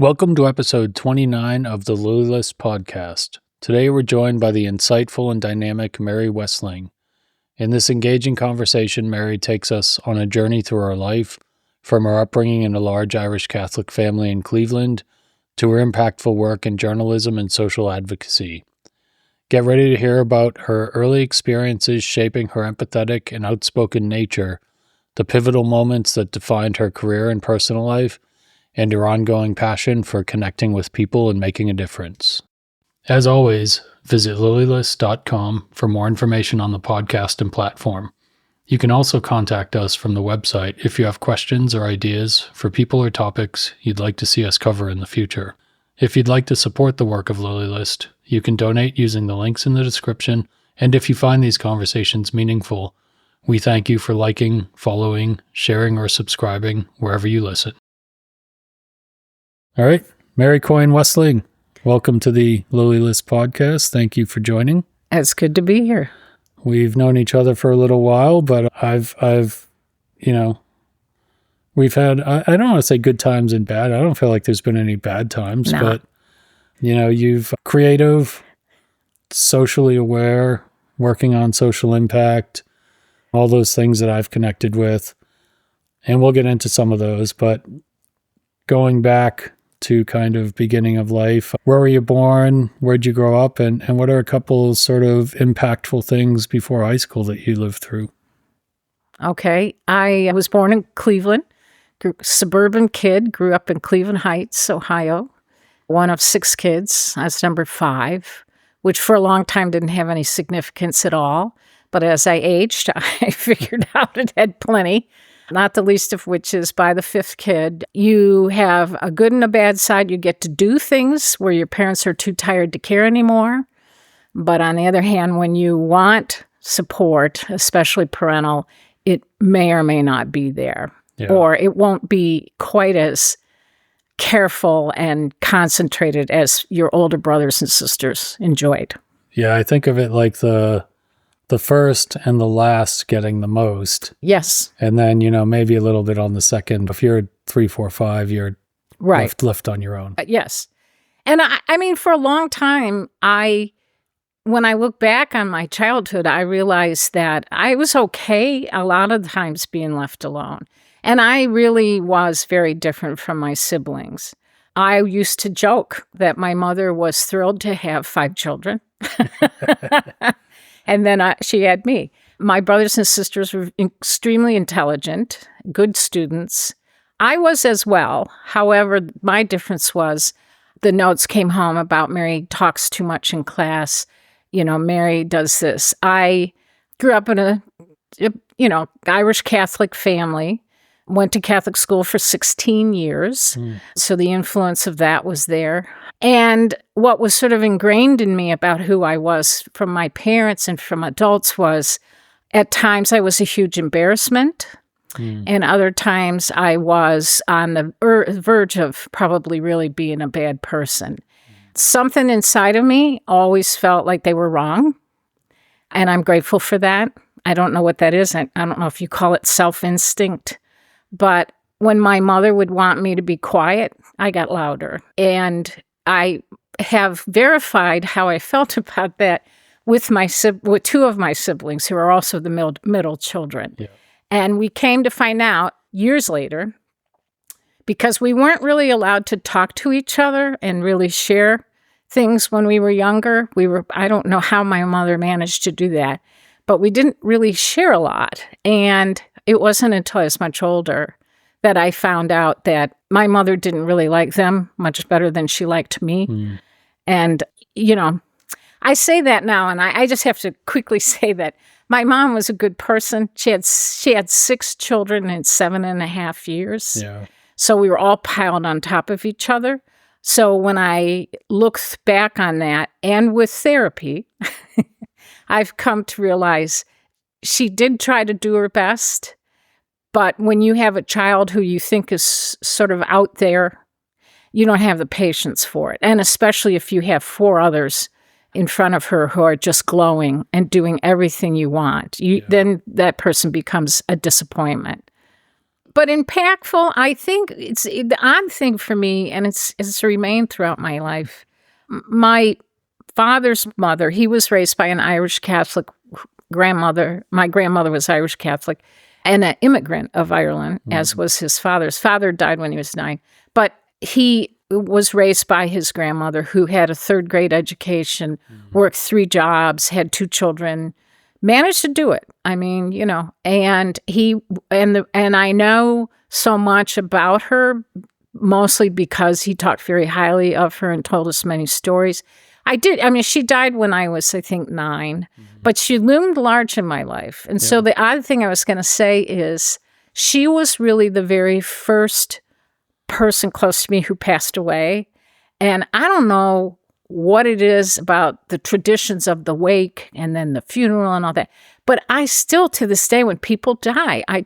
Welcome to episode 29 of the LilyList podcast. Today we're joined by the insightful and dynamic Mary Wessling. In this engaging conversation, Mary takes us on a journey through her life, from her upbringing in a large Irish Catholic family in Cleveland to her impactful work in journalism and social advocacy. Get ready to hear about her early experiences shaping her empathetic and outspoken nature, the pivotal moments that defined her career and personal life, and her ongoing passion for connecting with people and making a difference. As always, visit LilyList.com for more information on the podcast and platform. You can also contact us from the website if you have questions or ideas for people or topics you'd like to see us cover in the future. If you'd like to support the work of LilyList, you can donate using the links in the description, and if you find these conversations meaningful, we thank you for liking, following, sharing, or subscribing wherever you listen. All right, Mary Coyne Wessling, welcome to the LilyList podcast. Thank you for joining. It's good to be here. We've known each other for a little while, but we've had, I don't want to say good times and bad. I don't feel like there's been any bad times, but, you've creative, socially aware, working on social impact, all those things that I've connected with. And we'll get into some of those, but going back to kind of beginning of life. Where were you born? Where'd you grow up? And what are a couple sort of impactful things before high school that you lived through? Okay. I was born in Cleveland, suburban kid, grew up in Cleveland Heights, Ohio. One of 6 kids. I was number 5, which for a long time didn't have any significance at all. But as I aged, I figured out it had plenty. Not the least of which is by the 5th kid, you have a good and a bad side. You get to do things where your parents are too tired to care anymore. But on the other hand, when you want support, especially parental, it may or may not be there. Yeah. Or it won't be quite as careful and concentrated as your older brothers and sisters enjoyed. Yeah, I think of it like the first and the last getting the most. Yes. And then, maybe a little bit on the second. If you're 3, 4, 5, you're right. left on your own. Yes. And I mean, for a long time, when I look back on my childhood, I realized that I was okay a lot of times being left alone. And I really was very different from my siblings. I used to joke that my mother was thrilled to have 5 children. And then she had me. My brothers and sisters were extremely intelligent, good students. I was as well. However, my difference was the notes came home about Mary talks too much in class. Mary does this. I grew up in a Irish Catholic family, went to Catholic school for 16 years. So the influence of that was there. And what was sort of ingrained in me about who I was from my parents and from adults was, at times I was a huge embarrassment. And other times I was on the verge of probably really being a bad person. Something inside of me always felt like they were wrong. And I'm grateful for that. I don't know what that is. I don't know if you call it self-instinct. But when my mother would want me to be quiet, I got louder. And I have verified how I felt about that with 2 of my siblings, who are also the middle children. Yeah. And we came to find out years later, because we weren't really allowed to talk to each other and really share things when we were younger. I don't know how my mother managed to do that, but we didn't really share a lot. And it wasn't until I was much older that I found out that my mother didn't really like them much better than she liked me. And, I say that now, and I just have to quickly say that my mom was a good person. She had 6 children in 7.5 years. Yeah. So we were all piled on top of each other. So when I look back on that, and with therapy, I've come to realize she did try to do her best. But when you have a child who you think is sort of out there, you don't have the patience for it. And especially if you have 4 others in front of her who are just glowing and doing everything you want, then that person becomes a disappointment. but impactful, I think it's the odd thing for me, and it's remained throughout my life. My father's mother, he was raised by an Irish Catholic grandmother. My grandmother was Irish Catholic and an immigrant of Ireland, as was his father. His father died when he was 9, but he was raised by his grandmother, who had a 3rd grade education, worked 3 jobs, had 2 children, managed to do it. I mean, and I know so much about her, mostly because he talked very highly of her and told us many stories. She died when I was, I think, 9, but she loomed large in my life. And so the odd thing I was going to say is she was really the very first person close to me who passed away. And I don't know what it is about the traditions of the wake and then the funeral and all that, but I still, to this day, when people die, I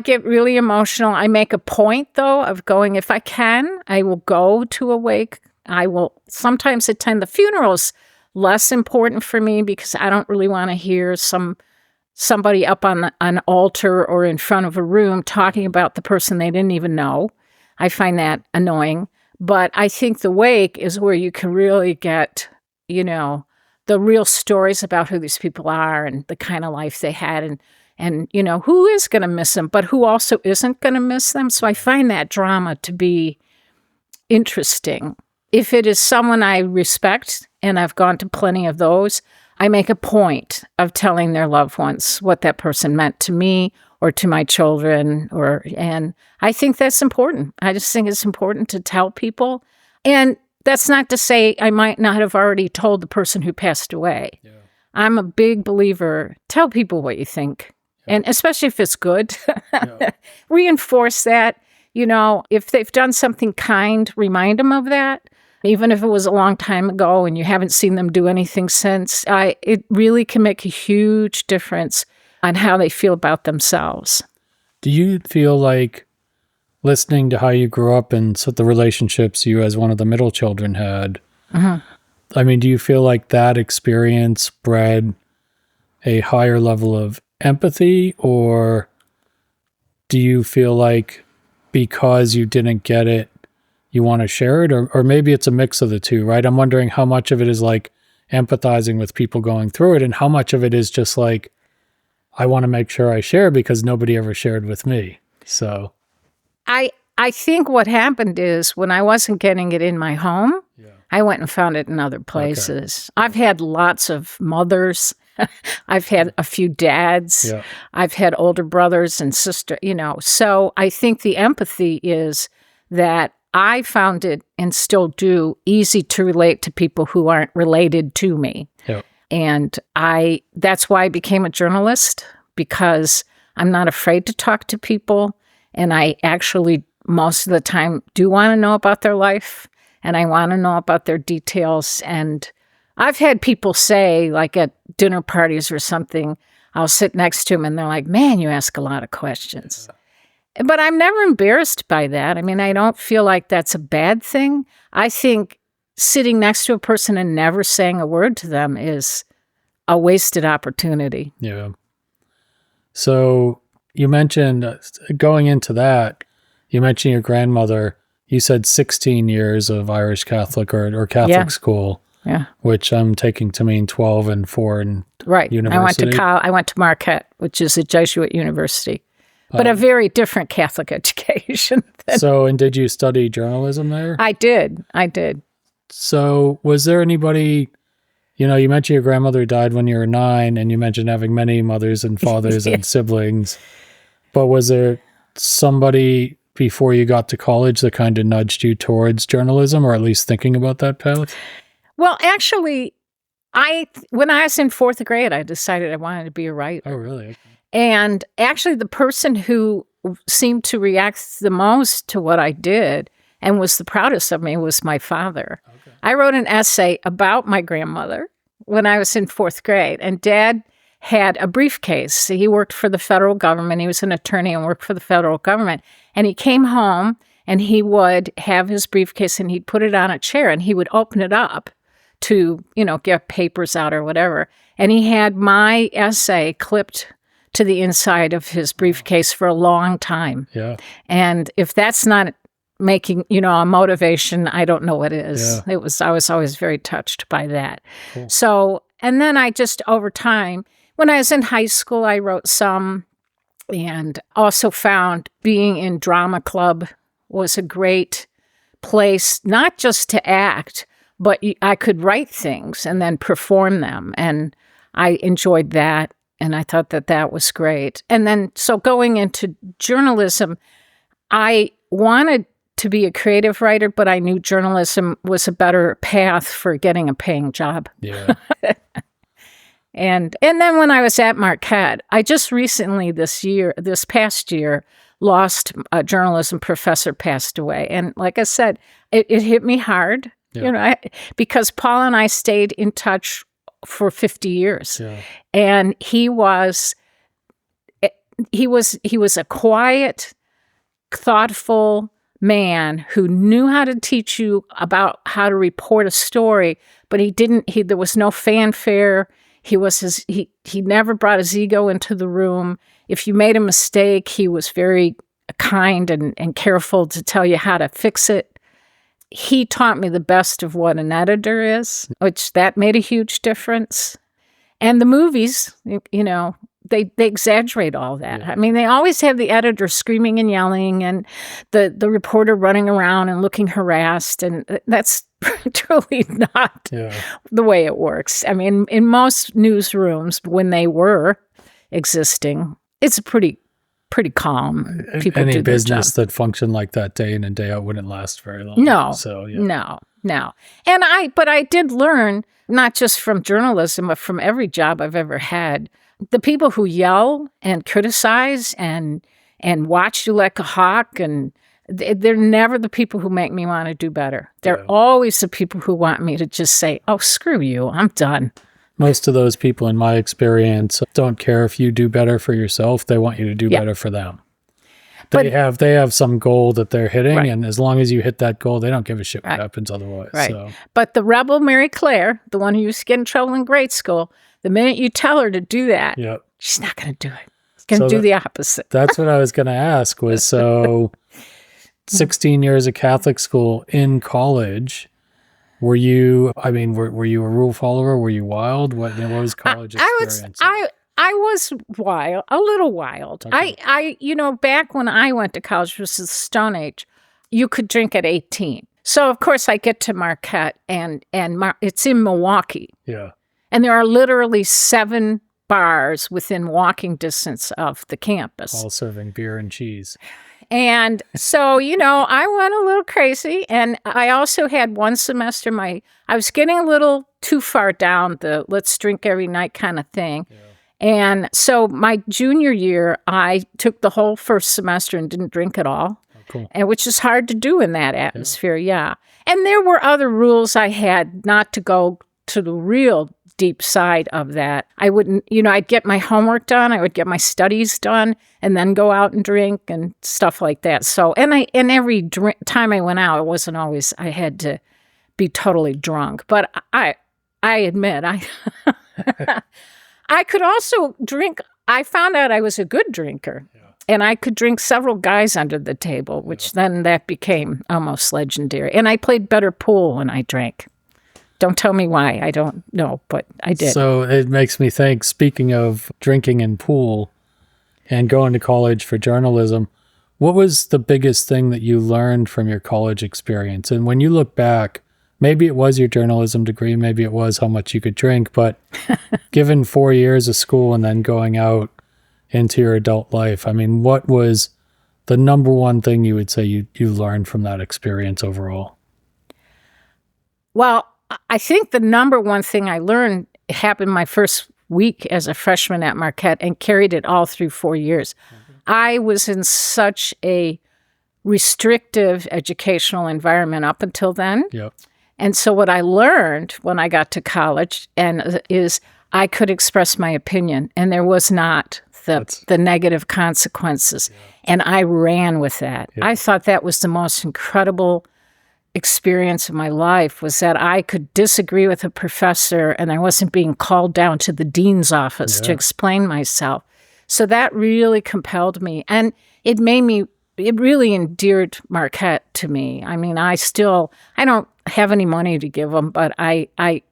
get really emotional. I make a point, though, of going, if I can, I will go to a wake. I will sometimes attend the funerals. Less important for me because I don't really want to hear somebody up on an altar or in front of a room talking about the person they didn't even know. I find that annoying. But I think the wake is where you can really get, the real stories about who these people are and the kind of life they had and who is going to miss them, but who also isn't going to miss them. So I find that drama to be interesting. If it is someone I respect, and I've gone to plenty of those, I make a point of telling their loved ones what that person meant to me or to my children, and I think that's important. I just think it's important to tell people. And that's not to say I might not have already told the person who passed away. Yeah. I'm a big believer, tell people what you think. Yeah. And especially if it's good, reinforce that. If they've done something kind, remind them of that. Even if it was a long time ago and you haven't seen them do anything since, it really can make a huge difference on how they feel about themselves. Do you feel like, listening to how you grew up and so the relationships you as one of the middle children had, do you feel like that experience bred a higher level of empathy, or do you feel like because you didn't get it, you want to share it, or maybe it's a mix of the two, right? I'm wondering how much of it is like empathizing with people going through it and how much of it is just like, I want to make sure I share because nobody ever shared with me. So I think what happened is when I wasn't getting it in my home, I went and found it in other places. Okay. I've had lots of mothers. I've had a few dads. Yeah. I've had older brothers and sisters, So I think the empathy is that I found it, and still do, easy to relate to people who aren't related to me. Yep. And that's why I became a journalist, because I'm not afraid to talk to people. And I actually, most of the time, do want to know about their life, and I want to know about their details. And I've had people say, like at dinner parties or something, I'll sit next to them and they're like, man, you ask a lot of questions. Yeah. But I'm never embarrassed by that. I don't feel like that's a bad thing. I think sitting next to a person and never saying a word to them is a wasted opportunity. Yeah. So you mentioned, going into that, you mentioned your grandmother. You said 16 years of Irish Catholic or Catholic school. Yeah. Which I'm taking to mean 12 and 4 in university. I went to Marquette, which is a Jesuit university. But a very different Catholic education. And did you study journalism there? I did. So was there anybody, you mentioned your grandmother died when you were 9, and you mentioned having many mothers and fathers and siblings. But was there somebody before you got to college that kind of nudged you towards journalism, or at least thinking about that path? Well, actually, when I was in 4th grade, I decided I wanted to be a writer. Oh, really? Okay. And actually, the person who seemed to react the most to what I did and was the proudest of me was my father. Okay. I wrote an essay about my grandmother when I was in 4th grade, and Dad had a briefcase. He worked for the federal government. He was an attorney and worked for the federal government. And he came home, and he would have his briefcase, and he'd put it on a chair, and he would open it up to, get papers out or whatever. And he had my essay clipped to the inside of his briefcase for a long time. Yeah. And if that's not making, a motivation, I don't know what is. Yeah. I was always very touched by that. Cool. So, and then I just, over time, when I was in high school, I wrote some, and also found being in drama club was a great place, not just to act, but I could write things and then perform them. And I enjoyed that. And I thought that was great. And then, so going into journalism, I wanted to be a creative writer, but I knew journalism was a better path for getting a paying job. Yeah. And then when I was at Marquette, I just recently this past year, lost a journalism professor, passed away. And like I said, it hit me hard, because Paul and I stayed in touch for 50 years. Yeah. And he was a quiet, thoughtful man who knew how to teach you about how to report a story, but there was no fanfare. He never brought his ego into the room. If you made a mistake, he was very kind and careful to tell you how to fix it. He taught me the best of what an editor is, which that made a huge difference. And the movies, they exaggerate all that. Yeah. I mean, they always have the editor screaming and yelling and the reporter running around and looking harassed. And that's truly not the way it works. I mean, in most newsrooms, when they were existing, it's a pretty calm. People Any do their business job. that functioned like that day in and day out wouldn't last very long. No, So, yeah. no. But I did learn, not just from journalism, but from every job I've ever had, the people who yell and criticize and watch you like a hawk, and they're never the people who make me want to do better. They're always the people who want me to just say, oh, screw you, I'm done. Most of those people, in my experience, don't care if you do better for yourself. They want you to do better for them. They have some goal that they're hitting, and as long as you hit that goal, they don't give a shit what happens otherwise. Right. So. But the rebel Mary Claire, the one who used to get in trouble in grade school, the minute you tell her to do that, she's not going to do it. She's going to do the opposite. That's what I was going to ask was, 16 years of Catholic school in college, were you a rule follower? Were you wild? What was college experience? I was wild, a little wild. Okay. I back when I went to college, which was the Stone Age, you could drink at 18. So, of course, I get to Marquette, and it's in Milwaukee. Yeah. And there are literally 7 bars within walking distance of the campus. All serving beer and cheese. And so, I went a little crazy. And I also had one semester, I was getting a little too far down the let's drink every night kind of thing. Yeah. And so my junior year, I took the whole first semester and didn't drink at all. Oh, cool. And which is hard to do in that atmosphere, And there were other rules I had not to go to the real deep side of that. I wouldn't, I'd get my homework done, I would get my studies done, and then go out and drink and stuff like that. So, and every time I went out, it wasn't always, I had to be totally drunk. But I admit, I could also drink. I found out I was a good drinker. And I could drink several guys under the table, which then that became almost legendary. And I played better pool when I drank. Don't tell me why. I don't know, but I did. So it makes me think, speaking of drinking and pool and going to college for journalism, what was the biggest thing that you learned from your college experience? And when you look back, maybe it was your journalism degree, maybe it was how much you could drink, but given 4 years of school and then going out into your adult life, I mean, what was the number one thing you would say you learned from that experience overall? Well, I think the number one thing I learned happened my first week as a freshman at Marquette and carried it all through 4 years. Mm-hmm. I was in such a restrictive educational environment up until then. Yep. And so what I learned when I got to college is I could express my opinion, and there was not the negative consequences. Yeah. And I ran with that. Yeah. I thought that was the most incredible experience of my life, was that I could disagree with a professor and I wasn't being called down to the dean's office to explain myself. So that really compelled me. And it really endeared Marquette to me. I mean, I don't have any money to give them, but I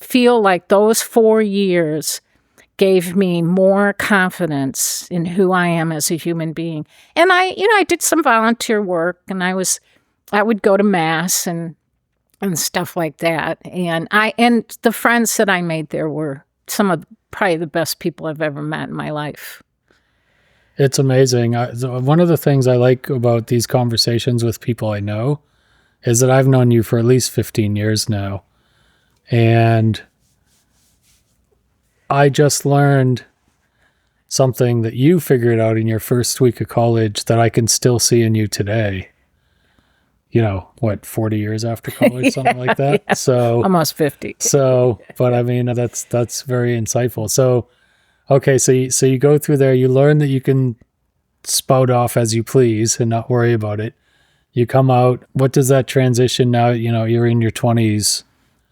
feel like those 4 years gave me more confidence in who I am as a human being. And I did some volunteer work, and I would go to mass and stuff like that. And the friends that I made there were some of probably the best people I've ever met in my life. It's amazing. One of the things I like about these conversations with people I know is that I've known you for at least 15 years now. And I just learned something that you figured out in your first week of college that I can still see in you today. 40 years after college, something like that. Yeah, so almost 50. But I mean, that's very insightful. So, okay. So you go through there, you learn that you can spout off as you please and not worry about it. You come out. What does that transition now? You're in your 20s.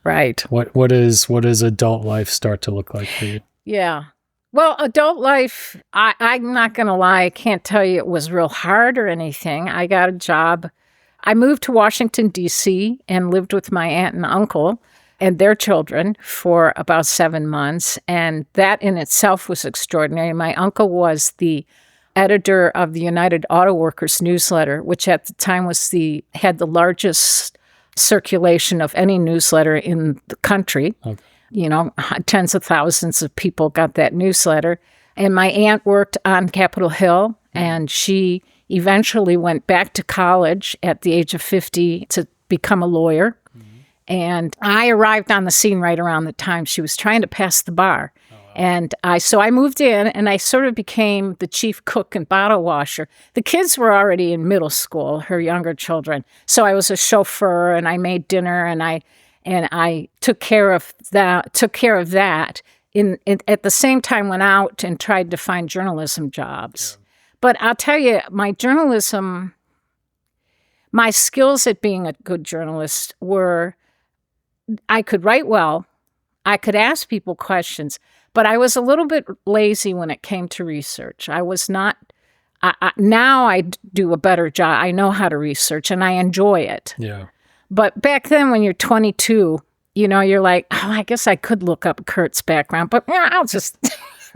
Right. What does adult life start to look like for you? Yeah. Well, adult life, I'm not going to lie. I can't tell you it was real hard or anything. I got a job. I moved to Washington, D.C. and lived with my aunt and uncle and their children for about 7 months. And that in itself was extraordinary. My uncle was the editor of the United Auto Workers newsletter, which at the time had the largest circulation of any newsletter in the country. Okay. Tens of thousands of people got that newsletter. And my aunt worked on Capitol Hill, and she eventually went back to college at the age of 50 to become a lawyer. Mm-hmm. And I arrived on the scene right around the time she was trying to pass the bar. Oh, wow. And I moved in, and I sort of became the chief cook and bottle washer. The kids were already in middle school, her younger children. So I was a chauffeur, and I made dinner, and I took care of that. At the same time, went out and tried to find journalism jobs. Yeah. But I'll tell you, my skills at being a good journalist were, I could write well, I could ask people questions, but I was a little bit lazy when it came to research. I was not, now I do a better job. I know how to research, and I enjoy it. Yeah. But back then when you're 22, you're like, I guess I could look up Kurt's background, but I'll just...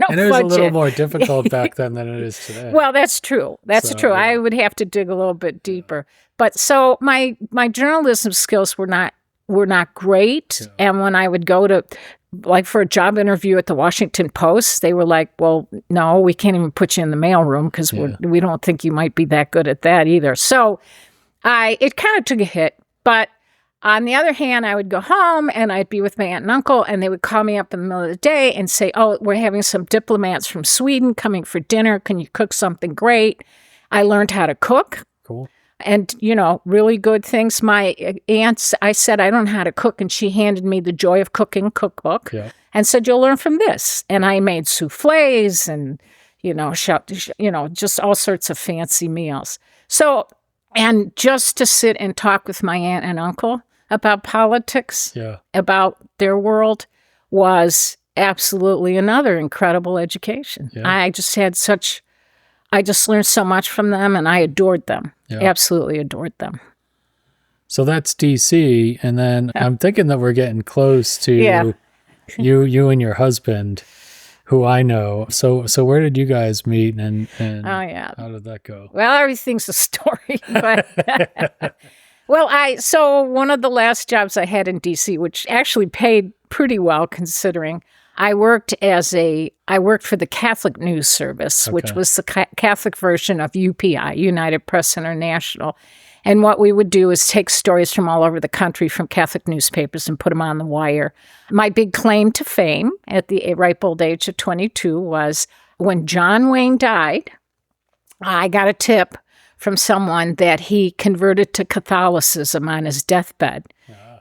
And it was a little more difficult back then than it is today. Well, that's true. That's true. Yeah. I would have to dig a little bit deeper. But so my journalism skills were not great. Yeah. And when I would go to, for a job interview at the Washington Post, they were like, well, no, we can't even put you in the mailroom because we don't think you might be that good at that either. So it kind of took a hit. But on the other hand, I would go home and I'd be with my aunt and uncle, and they would call me up in the middle of the day and say, oh, we're having some diplomats from Sweden coming for dinner. Can you cook something great? I learned how to cook. Cool. And, really good things. My aunt, I said, I don't know how to cook. And she handed me the Joy of Cooking cookbook and said, you'll learn from this. And I made souffles and, just all sorts of fancy meals. So, and just to sit and talk with my aunt and uncle about politics, about their world, was absolutely another incredible education. Yeah. I just learned so much from them, and I adored them. Yeah. Absolutely adored them. So that's DC, and then I'm thinking that we're getting close to you and your husband, who I know. So where did you guys meet, and how did that go? Well, everything's a story, but so one of the last jobs I had in DC, which actually paid pretty well considering, I worked for the Catholic News Service, which was the Catholic version of UPI, United Press International. And what we would do is take stories from all over the country from Catholic newspapers and put them on the wire. My big claim to fame at the ripe old age of 22 was when John Wayne died, I got a tip from someone that he converted to Catholicism on his deathbed.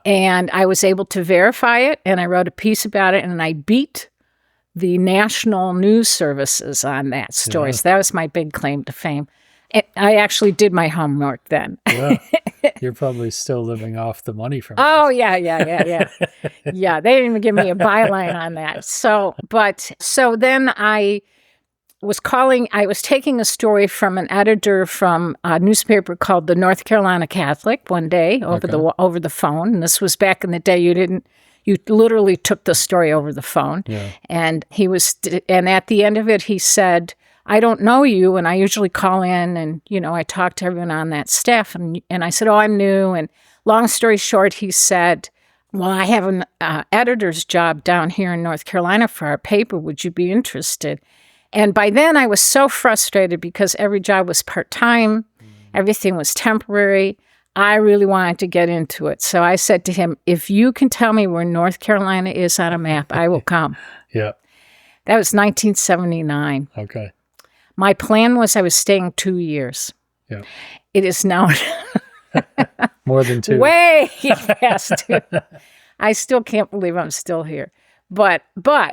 And I was able to verify it, and I wrote a piece about it, and I beat the national news services on that story. So that was my big claim to fame. I actually did my homework then. Yeah. You're probably still living off the money from Oh, yeah. Yeah, they didn't even give me a byline on that. So then was taking a story from an editor from a newspaper called the North Carolina Catholic one day over the phone. And this was back in the day. You literally took the story over the phone. Yeah. And and at the end of it, he said, I don't know you, and I usually call in and, I talk to everyone on that staff. And I said, oh, I'm new. And long story short, he said, well, I have an editor's job down here in North Carolina for our paper. Would you be interested? And by then I was so frustrated because every job was part-time. Everything was temporary. I really wanted to get into it. So I said to him, if you can tell me where North Carolina is on a map, I will come. Yeah. That was 1979. Okay. My plan was I was staying 2 years. Yeah. It is now more than 2. Way past 2. I still can't believe I'm still here. But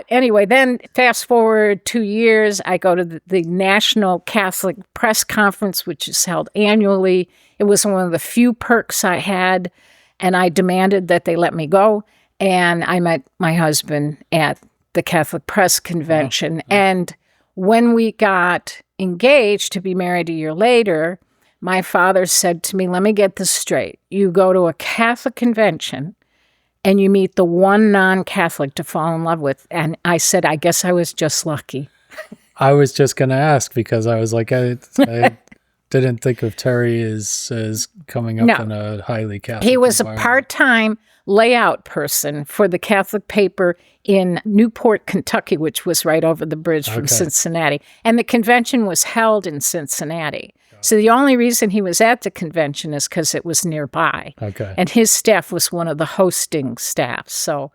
anyway, then fast forward 2 years, I go to the National Catholic Press Conference, which is held annually. It was one of the few perks I had, and I demanded that they let me go. And I met my husband at the Catholic Press Convention. Oh. And when we got engaged to be married a year later, my father said to me, let me get this straight. You go to a Catholic convention and you meet the one non-Catholic to fall in love with. And I said, I guess I was just lucky. I was just going to ask because I was like, I didn't think of Terry as coming up in a highly Catholic He was a environment. part-time layout person for the Catholic paper in Newport, Kentucky, which was right over the bridge from Cincinnati. And the convention was held in Cincinnati. So the only reason he was at the convention is because it was nearby. Okay. And his staff was one of the hosting staffs. So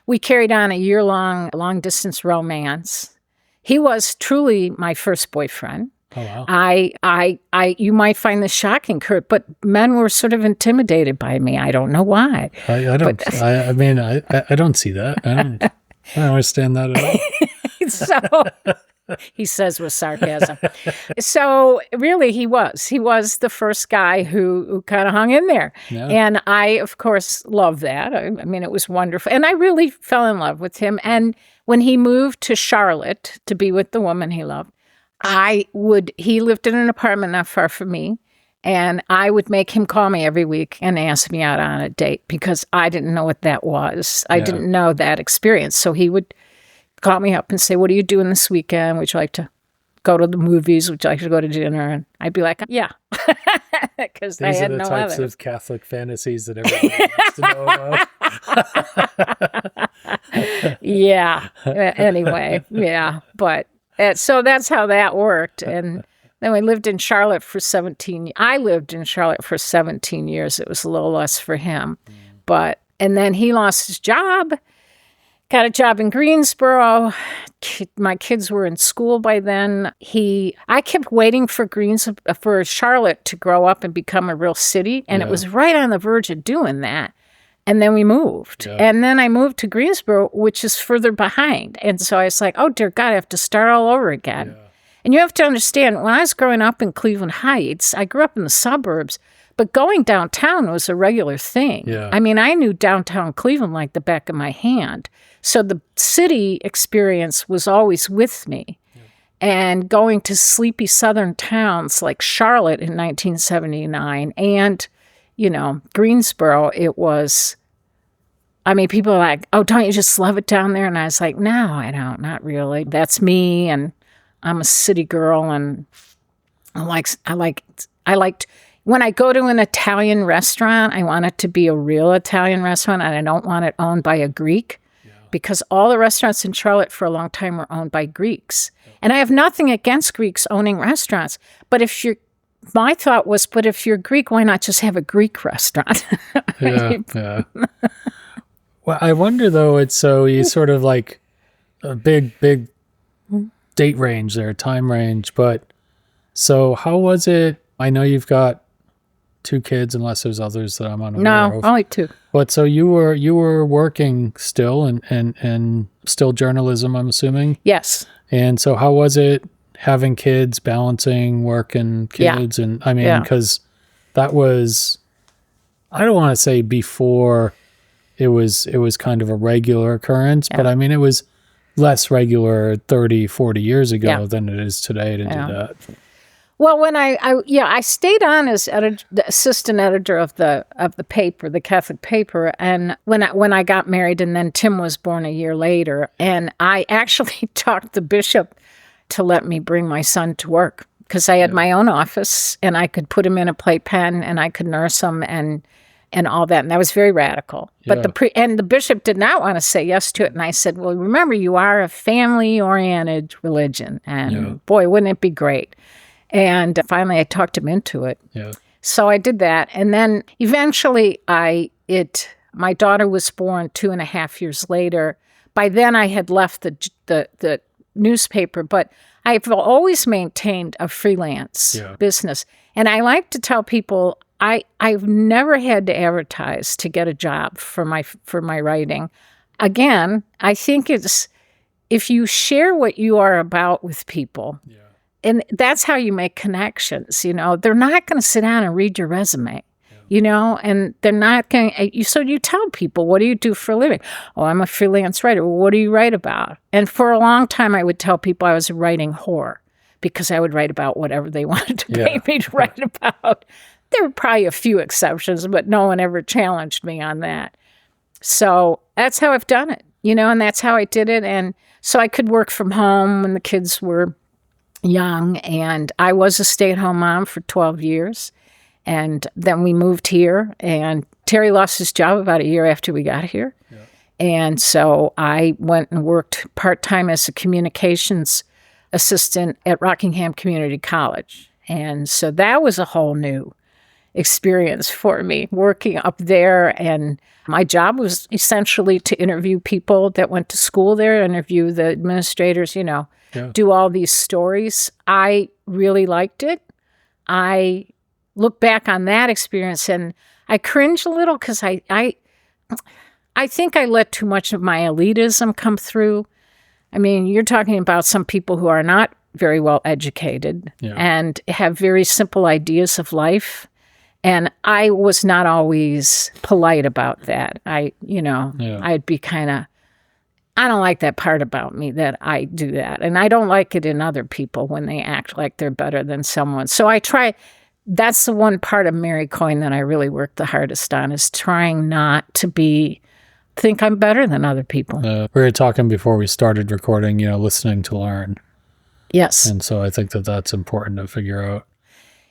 we carried on a year-long, long-distance romance. He was truly my first boyfriend. Oh, wow. You might find this shocking, Kurt, but men were sort of intimidated by me. I don't know why. I don't see that. I don't understand that at all. So he says with sarcasm. So really he was the first guy who kind of hung in there. Yeah. And I, of course, love that. I mean, it was wonderful. And I really fell in love with him. And when he moved to Charlotte to be with the woman he loved, he lived in an apartment not far from me, and I would make him call me every week and ask me out on a date because I didn't know what that was. I didn't know that experience. So he would call me up and say, what are you doing this weekend? Would you like to go to the movies? Would you like to go to dinner? And I'd be like, yeah. Because I had no These are the types others. of Catholic fantasies that everybody wants to know about. Yeah. Anyway, yeah. But so that's how that worked. And then we lived in Charlotte for 17 years. I lived in Charlotte for 17 years. It was a little less for him. And then he lost his job, got a job in Greensboro. My kids were in school by then. I kept waiting for Charlotte to grow up and become a real city. And it was right on the verge of doing that. And then we moved. Yeah. And then I moved to Greensboro, which is further behind. And so I was like, oh, dear God, I have to start all over again. Yeah. And you have to understand, when I was growing up in Cleveland Heights, I grew up in the suburbs, but going downtown was a regular thing. Yeah. I mean, I knew downtown Cleveland like the back of my hand. So the city experience was always with me. Yeah. And going to sleepy southern towns like Charlotte in 1979 and Greensboro, it was, people are like, oh, don't you just love it down there? And I was like, no, I don't, not really. That's me, and I'm a city girl, and I liked, when I go to an Italian restaurant, I want it to be a real Italian restaurant, and I don't want it owned by a Greek, because all the restaurants in Charlotte for a long time were owned by Greeks. And I have nothing against Greeks owning restaurants, but my thought was, but if you're Greek, why not just have a Greek restaurant? Yeah. Well, I wonder, though, you sort of like a big date range there, time range. But so how was it? I know you've got 2 kids, unless there's others that I'm unaware of. No, only 2. But so you were working still and still journalism, I'm assuming? Yes. And so how was it having kids, balancing work and kids? Yeah. And because that was, I don't want to say before it was kind of a regular occurrence, but it was less regular 30, 40 years ago than it is today to do that. Well, when I stayed on as the assistant editor of the paper, the Catholic paper, and when I got married, and then Tim was born a year later, and I actually talked the bishop to let me bring my son to work because I had my own office and I could put him in a playpen and I could nurse him and all that, and that was very radical. But the bishop did not want to say yes to it, and I said, "Well, remember, you are a family-oriented religion, and boy, wouldn't it be great." And finally, I talked him into it. Yeah. So I did that. And then eventually, my daughter was born 2.5 years later. By then, I had left the newspaper, but I've always maintained a freelance business. And I like to tell people I've never had to advertise to get a job for my writing. Again, I think it's if you share what you are about with people. Yeah. And that's how you make connections, They're not going to sit down and read your resume, and they're not going to. So you tell people, what do you do for a living? Oh, I'm a freelance writer. Well, what do you write about? And for a long time, I would tell people I was writing horror because I would write about whatever they wanted to pay me to write about. There were probably a few exceptions, but no one ever challenged me on that. So that's how I've done it, and that's how I did it. And so I could work from home when the kids were young, and I was a stay-at-home mom for 12 years, and then we moved here, and Terry lost his job about a year after we got here, and so I went and worked part-time as a communications assistant at Rockingham Community College, and so that was a whole new experience for me, working up there, and my job was essentially to interview people that went to school there, interview the administrators, do all these stories. I really liked it. I look back on that experience and I cringe a little because I think I let too much of my elitism come through. I mean, you're talking about some people who are not very well educated and have very simple ideas of life. And I was not always polite about that. I'd be kind of, I don't like that part about me that I do that. And I don't like it in other people when they act like they're better than someone. So I try, that's the one part of Mary Coyne that I really work the hardest on, is trying not to think I'm better than other people. We were talking before we started recording, listening to learn. Yes. And so I think that's important to figure out.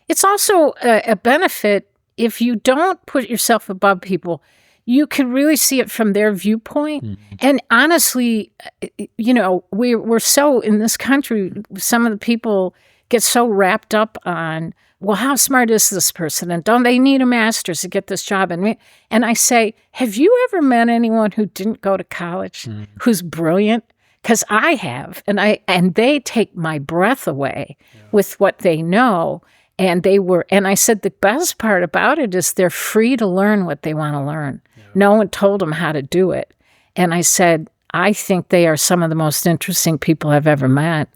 It's also a benefit if you don't put yourself above people. You can really see it from their viewpoint. Mm-hmm. And honestly, we're so, in this country, some of the people get so wrapped up on, well, how smart is this person? And don't they need a master's to get this job? And I say, have you ever met anyone who didn't go to college, who's brilliant? Because I have, and they take my breath away with what they know. And I said, the best part about it is they're free to learn what they want to learn. Yeah. No one told them how to do it. And I said, I think they are some of the most interesting people I've ever met.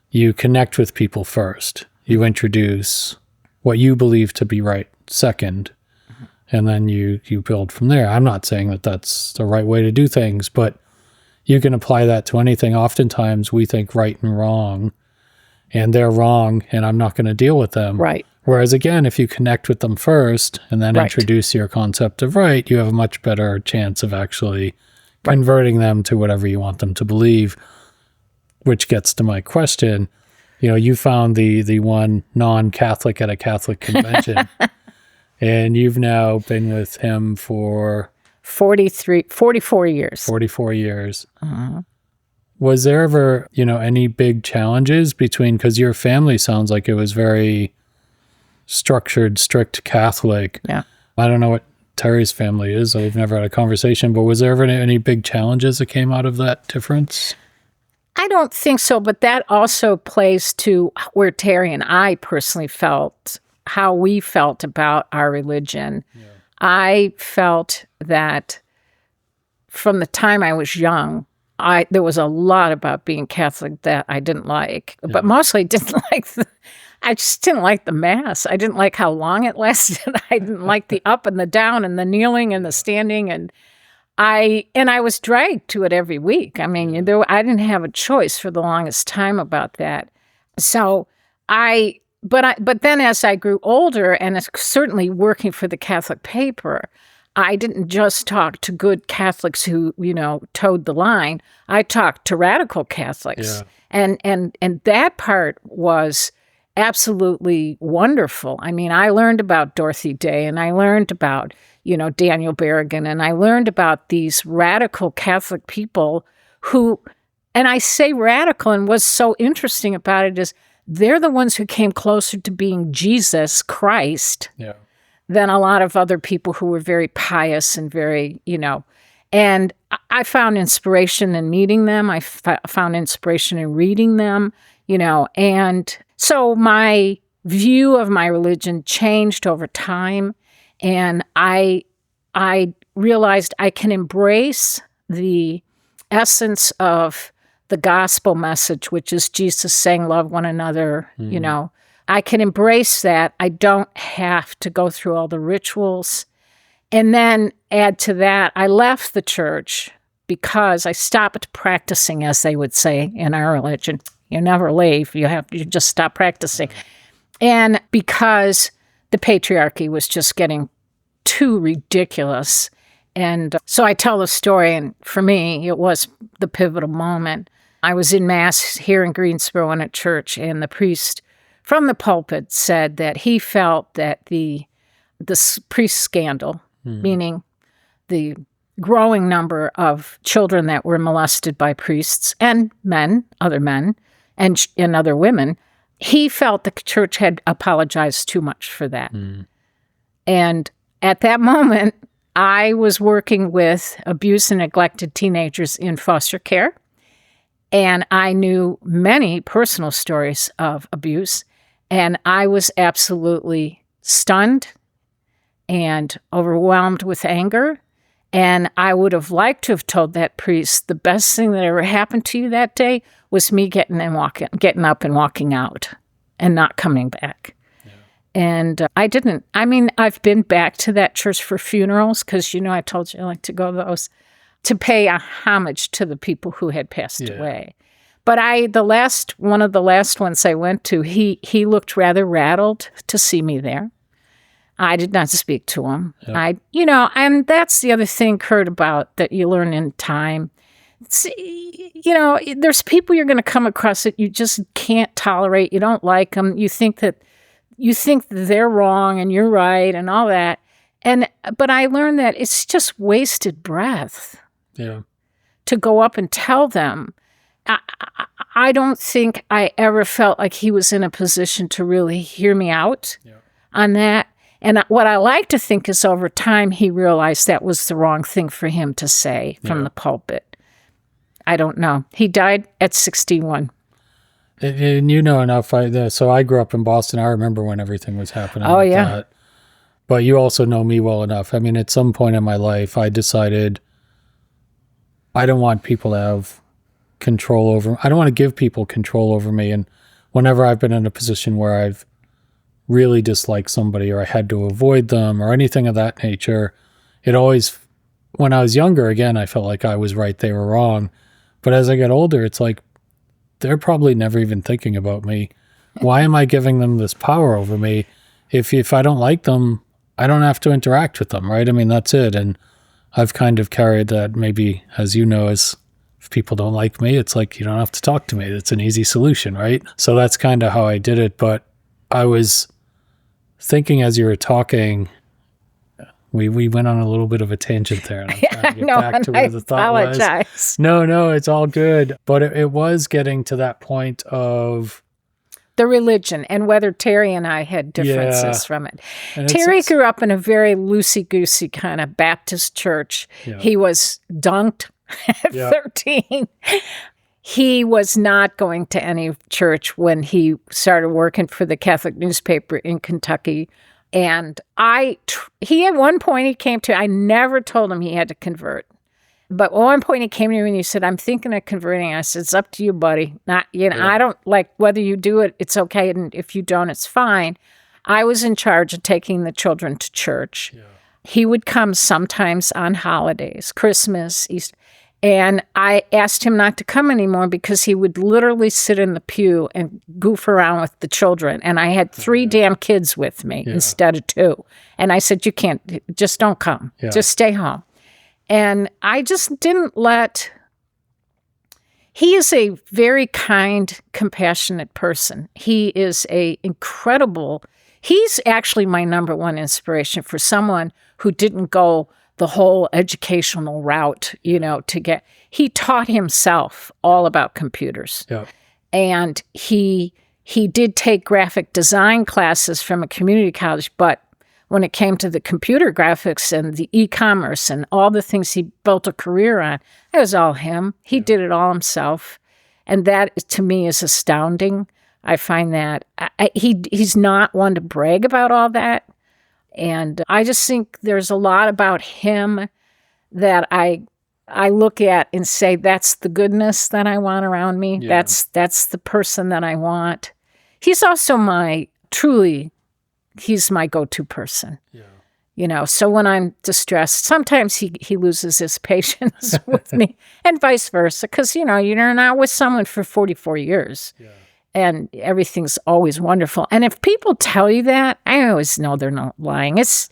You connect with people first. You introduce what you believe to be right second, and then you build from there. I'm not saying that that's the right way to do things, but you can apply that to anything. Oftentimes we think right and wrong, and they're wrong, and I'm not going to deal with them. Right. Whereas, again, if you connect with them first and then introduce your concept of right, you have a much better chance of actually converting them to whatever you want them to believe, which gets to my question. You found the one non-Catholic at a Catholic convention, and you've now been with him for 44 years. 44 years. Uh-huh. Was there ever, any big challenges because your family sounds like it was very structured, strict Catholic. Yeah. I don't know what Terry's family is. I've never had a conversation, but was there ever any big challenges that came out of that difference? I don't think so, but that also plays to where Terry and I personally felt, how we felt about our religion. Yeah. I felt that from the time I was young, there was a lot about being Catholic that I didn't like, but mostly I just didn't like the Mass. I didn't like how long it lasted. I didn't like the up and the down and the kneeling and the standing. And I was dragged to it every week. I mean, I didn't have a choice for the longest time about that. So but then as I grew older, and certainly working for the Catholic paper, I didn't just talk to good Catholics who, towed the line. I talked to radical Catholics. Yeah. And that part was absolutely wonderful. I mean, I learned about Dorothy Day, and I learned about, Daniel Berrigan, and I learned about these radical Catholic people who, and I say radical, and what's so interesting about it is they're the ones who came closer to being Jesus Christ than a lot of other people who were very pious and very, and I found inspiration in meeting them. I found inspiration in reading them, and so my view of my religion changed over time, and I realized I can embrace the essence of the gospel message, which is Jesus saying, love one another, I can embrace that. I don't have to go through all the rituals. And then add to that, I left the church because I stopped practicing, as they would say in our religion. You never leave. You just stop practicing. And because the patriarchy was just getting too ridiculous. And so I tell the story, and for me, it was the pivotal moment. I was in Mass here in Greensboro in a church, and the priest from the pulpit said that he felt that the priest scandal, meaning the growing number of children that were molested by priests and other men, and other women, he felt the church had apologized too much for that. And at that moment, I was working with abused and neglected teenagers in foster care. And I knew many personal stories of abuse, and I was absolutely stunned and overwhelmed with anger. And I would have liked to have told that priest the best thing that ever happened to you that day was me getting up and walking out and not coming back. Yeah. And I didn't. I mean, I've been back to that church for funerals because, I told you I like to go to those, to pay a homage to the people who had passed away. But one of the last ones I went to, he looked rather rattled to see me there. I did not speak to him. Yep. And that's the other thing, Kurt, about that you learn in time. There's people you're going to come across that you just can't tolerate. You don't like them. You think that they're wrong and you're right and all that. But I learned that it's just wasted breath. Yeah. To go up and tell them. I don't think I ever felt like he was in a position to really hear me out on that. And what I like to think is over time he realized that was the wrong thing for him to say from the pulpit. I don't know. He died at 61. And enough. So I grew up in Boston. I remember when everything was happening. Oh, yeah. That. But you also know me well enough. I mean, at some point in my life, I decided I don't want people to have control over. I don't want to give people control over me. And whenever I've been in a position where I've really disliked somebody or I had to avoid them or anything of that nature, it always, when I was younger, again, I felt like I was right, they were wrong. But as I get older, it's like, they're probably never even thinking about me. Why am I giving them this power over me? If I don't like them, I don't have to interact with them, right? I mean, that's it. And I've kind of carried that, maybe, as you know, as if people don't like me, it's like, you don't have to talk to me. It's an easy solution, right? So that's kind of how I did it. But I was thinking as you were talking, we went on a little bit of a tangent there. And I'm trying to get back to where the thought was. No, it's all good. But it was getting to that point of the religion and whether Terry and I had differences from it. And Terry grew up in a very loosey-goosey kind of Baptist church. Yeah. He was dunked at 13. He was not going to any church when he started working for the Catholic newspaper in Kentucky. And he at one point he came to, I never told him he had to convert. But at one point he came to me and he said, I'm thinking of converting. I said, it's up to you, buddy. I don't like whether you do it, it's okay. And if you don't, it's fine. I was in charge of taking the children to church. Yeah. He would come sometimes on holidays, Christmas, Easter. And I asked him not to come anymore because he would literally sit in the pew and goof around with the children. And I had 3 damn kids with me instead of 2. And I said, you can't, just don't come. Just stay home. And I just didn't let... He is a very kind, compassionate person. He is a incredible... He's actually my number one inspiration for someone who didn't go the whole educational route, to get... He taught himself all about computers. Yeah. And he did take graphic design classes from a community college, but when it came to the computer graphics and the e-commerce and all the things he built a career on, it was all him. He did it all himself. And that, to me, is astounding. I find that he's not one to brag about all that. And I just think there's a lot about him that I look at and say, that's the goodness that I want around me. Yeah. That's the person that I want. He's also he's my go-to person. Yeah. So when I'm distressed, sometimes he loses his patience with me and vice versa. Because, you're not with someone for 44 years. Yeah. And everything's always wonderful. And if people tell you that, I always know they're not lying. It's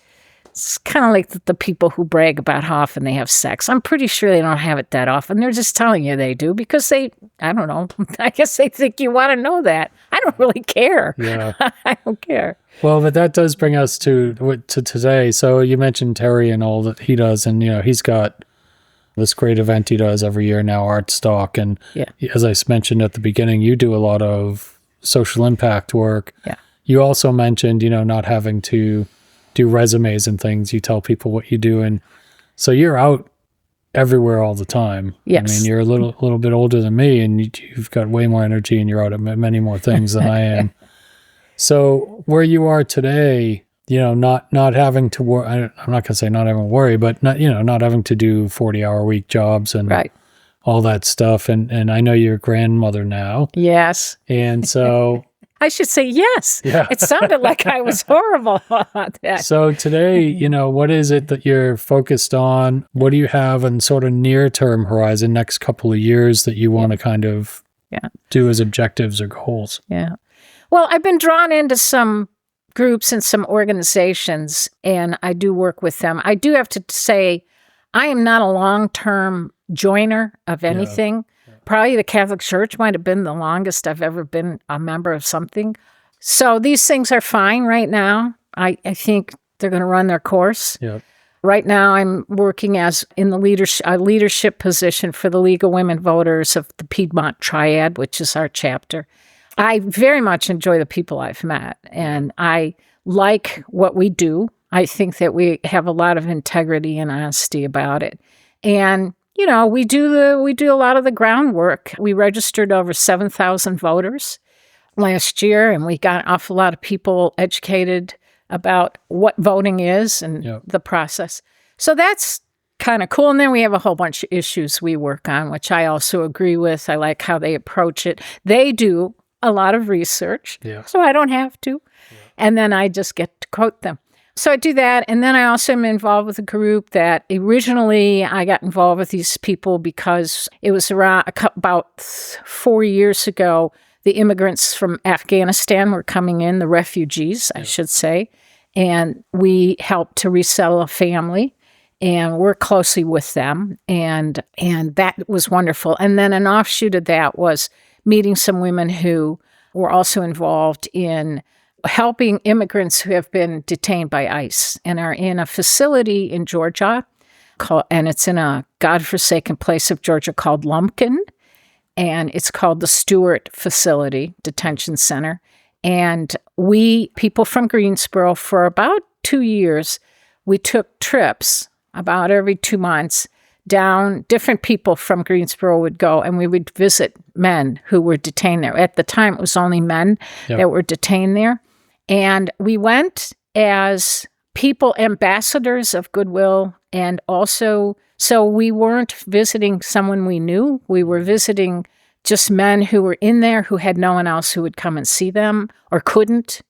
kind of like the people who brag about how often they have sex. I'm pretty sure they don't have it that often. They're just telling you they do because I don't know. I guess they think you want to know that. I don't really care. Yeah. I don't care. Well, but that does bring us to today. So you mentioned Terry and all that he does. And, he's got this great event he does every year now, Artstock. And as I mentioned at the beginning, you do a lot of social impact work. Yeah. You also mentioned, not having to do resumes and things. You tell people what you do. And so you're out everywhere all the time. Yes. I mean, you're a little bit older than me, and you've got way more energy, and you're out at many more things than I am. So where you are today, not having to worry, I'm not going to say not having to worry, but not having to do 40-hour week jobs and all that stuff. And I know you're a grandmother now. Yes. And so I should say yes. Yeah. It sounded like I was horrible about that. So today, what is it that you're focused on? What do you have in sort of near-term horizon, next couple of years, that you want to kind of do as objectives or goals? Yeah. Well, I've been drawn into some groups and some organizations, and I do work with them. I do have to say, I am not a long-term joiner of anything. Yeah. Probably the Catholic Church might have been the longest I've ever been a member of something. So these things are fine right now. I think they're going to run their course. Yeah. Right now, I'm working in the leadership position for the League of Women Voters of the Piedmont Triad, which is our chapter. I very much enjoy the people I've met, and I like what we do. I think that we have a lot of integrity and honesty about it. And, we do a lot of the groundwork. We registered over 7,000 voters last year, and we got an awful lot of people educated about what voting is and the process. So that's kind of cool. And then we have a whole bunch of issues we work on, which I also agree with. I like how they approach it. They do a lot of research, so I don't have to. Yeah. And then I just get to quote them. So I do that. And then I also am involved with a group that originally I got involved with these people because it was around about 4 years ago, the immigrants from Afghanistan were coming in, the refugees, I should say. And we helped to resettle a family and work closely with them. And that was wonderful. And then an offshoot of that was meeting some women who were also involved in helping immigrants who have been detained by ICE and are in a facility in Georgia, and it's in a godforsaken place of Georgia called Lumpkin, and it's called the Stewart Facility Detention Center. And we, people from Greensboro, for about 2 years, we took trips about every 2 months down. Different people from Greensboro would go, and we would visit men who were detained there. At the time, it was only men that were detained there. And we went as people, ambassadors of goodwill, and also, so we weren't visiting someone we knew. We were visiting just men who were in there who had no one else who would come and see them or couldn't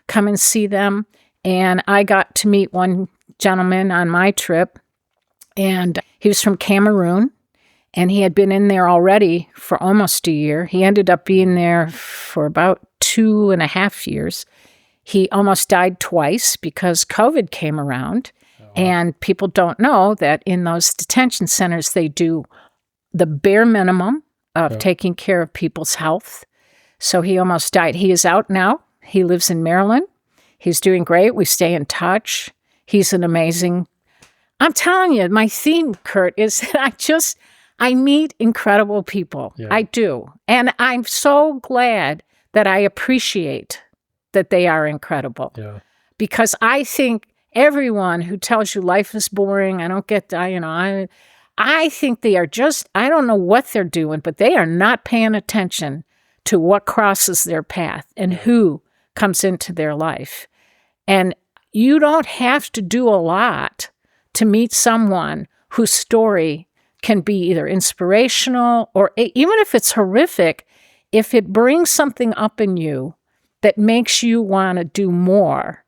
come and see them. And I got to meet one gentleman on my trip, and he was from Cameroon, and he had been in there already for almost a year. He ended up being there for about 2.5 years. He almost died twice because COVID came around. And people don't know that in those detention centers, they do the bare minimum of taking care of people's health. So he almost died. He is out now. He lives in Maryland. He's doing great. We stay in touch. He's an amazing... I'm telling you, my theme, Kurt, is that I meet incredible people. Yeah. I do. And I'm so glad that I appreciate that they are incredible. Yeah. Because I think everyone who tells you life is boring, I don't get, I think they are just, I don't know what they're doing, but they are not paying attention to what crosses their path and who comes into their life. And you don't have to do a lot to meet someone whose story can be either inspirational or even if it's horrific, if it brings something up in you that makes you want to do more.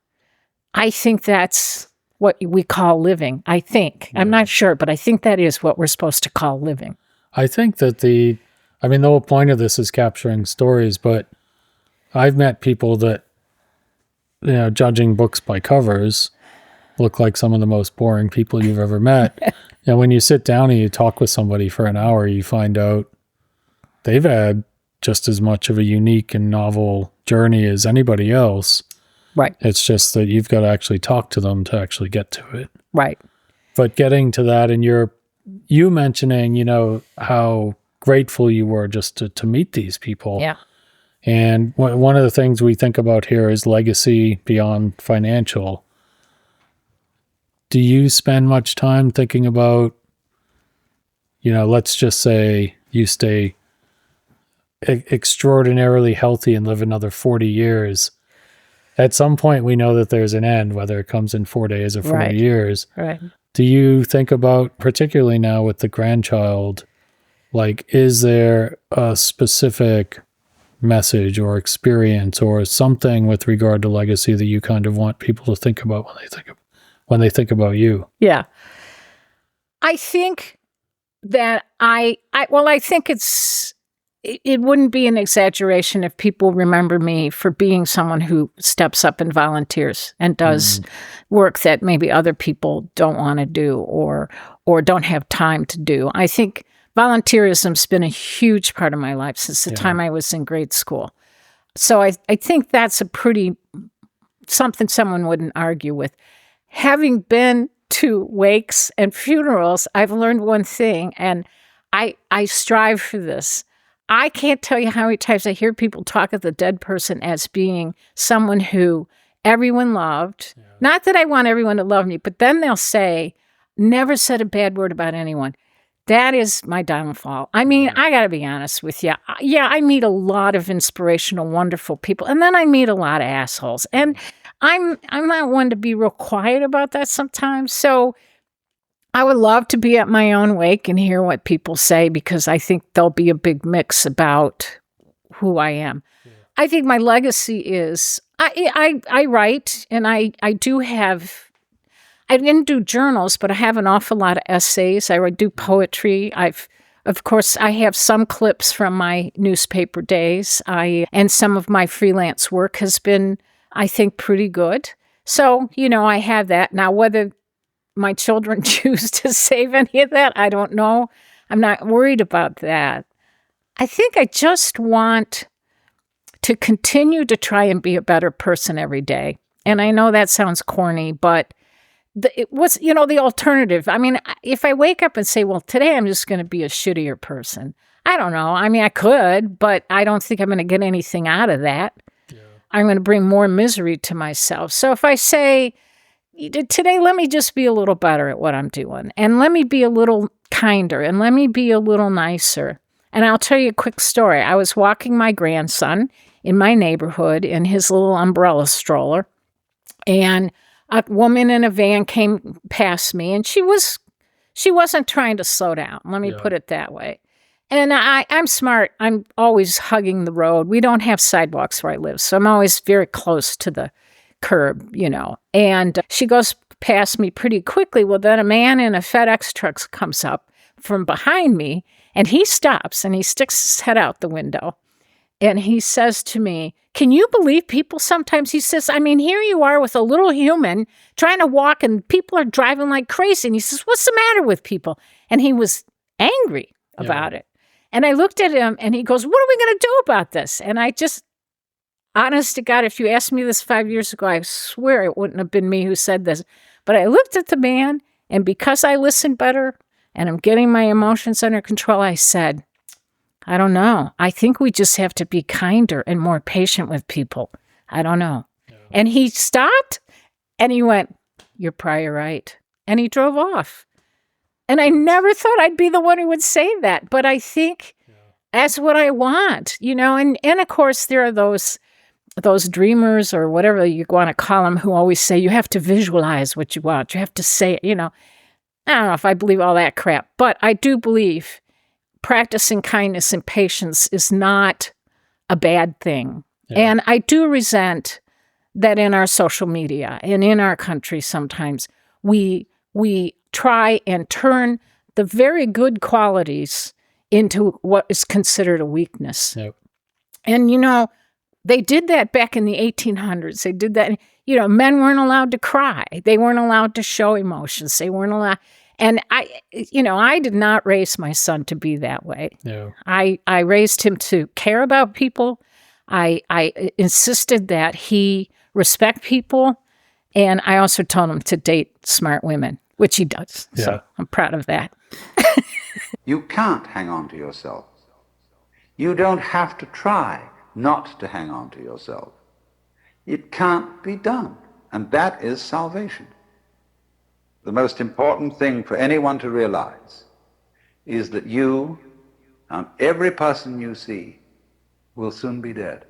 I think that's what we call living. I think. Yeah. I'm not sure, but I think that is what we're supposed to call living. I think that the whole point of this is capturing stories, but I've met people that, judging books by covers, look like some of the most boring people you've ever met. And when you sit down and you talk with somebody for an hour, you find out they've had just as much of a unique and novel journey as anybody else. Right. It's just that you've got to actually talk to them to actually get to it. Right. But getting to that, and you mentioning, how grateful you were just to meet these people. Yeah. And one of the things we think about here is legacy beyond financial. Do you spend much time thinking about, let's just say you stay extraordinarily healthy and live another 40 years. At some point, we know that there's an end, whether it comes in 4 days or 4 years. Right. Do you think about, particularly now with the grandchild, is there a specific message or experience or something with regard to legacy that you kind of want people to think about when they think about you? Yeah. I think that I think it wouldn't be an exaggeration if people remember me for being someone who steps up and volunteers and does work that maybe other people don't want to do or don't have time to do. I think volunteerism's been a huge part of my life since the time I was in grade school. So I think that's something someone wouldn't argue with. Having been to wakes and funerals, I've learned one thing, and I strive for this. I can't tell you how many times I hear people talk of the dead person as being someone who everyone loved. Yeah. Not that I want everyone to love me, but then they'll say, never said a bad word about anyone. That is my downfall. I mean, I got to be honest with you. Yeah, I meet a lot of inspirational, wonderful people, and then I meet a lot of assholes. And I'm not one to be real quiet about that sometimes. So I would love to be at my own wake and hear what people say, because I think there'll be a big mix about who I am. Yeah. I think my legacy is I write, and I do have, I didn't do journals, but I have an awful lot of essays. I do poetry. Of course, I have some clips from my newspaper days. And some of my freelance work has been, I think, pretty good. So, I have that. Now, whether my children choose to save any of that, I don't know. I'm not worried about that. I think I just want to continue to try and be a better person every day. And I know that sounds corny, but what's the alternative? I mean, if I wake up and say, well, today I'm just going to be a shittier person, I don't know. I mean, I could, but I don't think I'm going to get anything out of that. Yeah. I'm going to bring more misery to myself. So if I say, today, let me just be a little better at what I'm doing, and let me be a little kinder, and let me be a little nicer. And I'll tell you a quick story. I was walking my grandson in my neighborhood in his little umbrella stroller, and a woman in a van came past me, and she wasn't trying to slow down. Let me put it that way. And I'm smart. I'm always hugging the road. We don't have sidewalks where I live, so I'm always very close to the curb, and she goes past me pretty quickly. Well, then a man in a FedEx truck comes up from behind me, and he stops and he sticks his head out the window. And he says to me, "Can you believe people sometimes?" He says, "I mean, here you are with a little human trying to walk and people are driving like crazy." And he says, "What's the matter with people?" And he was angry about it. And I looked at him and he goes, "What are we going to do about this?" And I just, honest to God, if you asked me this 5 years ago, I swear it wouldn't have been me who said this. But I looked at the man, and because I listened better and I'm getting my emotions under control, I said, "I don't know. I think we just have to be kinder and more patient with people. I don't know." Yeah. And he stopped and he went, "You're probably right." And he drove off. And I never thought I'd be the one who would say that. But I think that's what I want, and of course there are those dreamers or whatever you want to call them who always say you have to visualize what you want. You have to say it, I don't know if I believe all that crap, but I do believe practicing kindness and patience is not a bad thing. Yeah. And I do resent that in our social media and in our country sometimes we try and turn the very good qualities into what is considered a weakness. Yep. And, they did that back in the 1800s. They did that. Men weren't allowed to cry. They weren't allowed to show emotions. They weren't allowed. And I did not raise my son to be that way. No. I raised him to care about people. I insisted that he respect people. And I also told him to date smart women, which he does. Yeah. So I'm proud of that. You can't hang on to yourself. You don't have to try not to hang on to yourself. It can't be done, and that is salvation. The most important thing for anyone to realize is that you and every person you see will soon be dead.